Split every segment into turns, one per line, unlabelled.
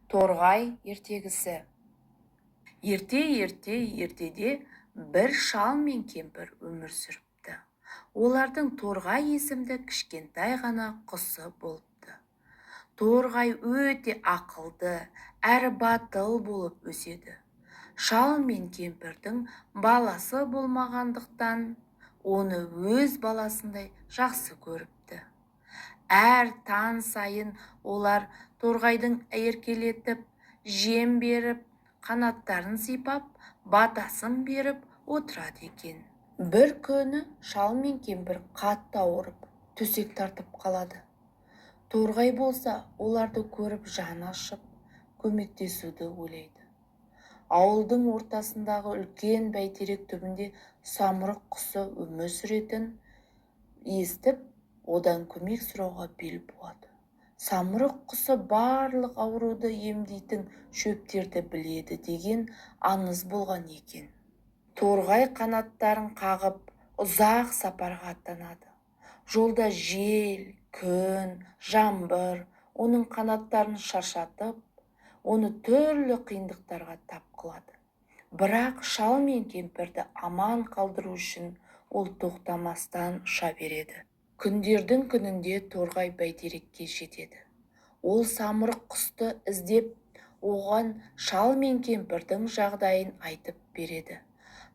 Торғай ертегісі. Ертеде бір шал мен кемпір өмір сүріпті. Олардың Торғай есімді кішкентай ғана құсы болыпты. Торғай өте ақылды, әрі батыл болып өседі. Шал мен кемпірдің баласы болмағандықтан, оны өз баласындай жақсы көріпті. Әр таң сайын олар Торғайдың еркелетіп, жем беріп, қанаттарын сипап, батасын беріп отырады екен. Бір күні шал мен кемпір қатты ауырып, төсек тартып қалады. Торғай болса, оларды көріп жаны ашып, көмектесуді ойлайды. Ауылдың ортасындағы үлкен бәйтерек түбінде самұрық құсы өмір сүретін естіп, одан көмек сұрауға бел буады. Самұрық құсы барлық ауруды емдейтін шөптерді біледі деген аңыз болған екен. Торғай қанаттарын қағып, ұзақ сапарға аттанады. Жолда жел, күн, жаңбыр оның қанаттарын шаршатып, оны түрлі қиындықтарға тап қылады. Бірақ шал мен кемпірді аман қалдыру үшін ол тоқтамастан ұша береді. Күндердің күнінде Торғай бәйтерекке жетеді. Ол самұрық құсты іздеп, оған шал мен кемпірдің жағдайын айтып береді.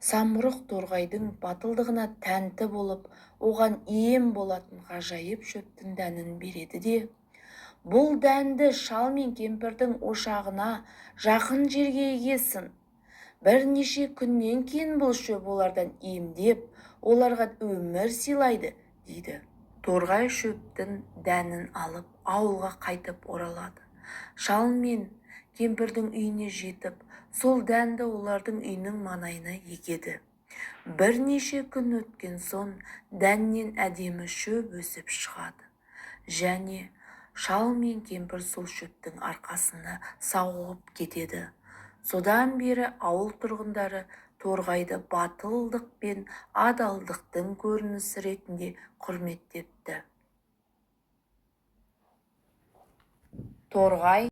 Самұрық Торғайдың батылдығына тәнті болып, оған ем болатын ғажайып шөптің дәнін береді де, бұл дәнді шал мен кемпірдің ошағына жақын жерге егесін. Бірнеше күннен кейін бұл шөп олардан емдеп, оларға өмір сыйлайды, дейді. Торғай шөптің дәнін алып, ауылға қайтып оралады. Шал мен кемпірдің үйіне жетіп, сол дәнді олардың үйінің маңайына егеді. Бірнеше күн өткен соң дәннен әдемі шөп өсіп шығады. Және шал мен кемпір сол шөптің арқасында сауығып кетеді. Содан бері ауыл тұрғындары Торғайды батылдық пен адалдықтың көрінісі ретінде құрметтепті. Торғай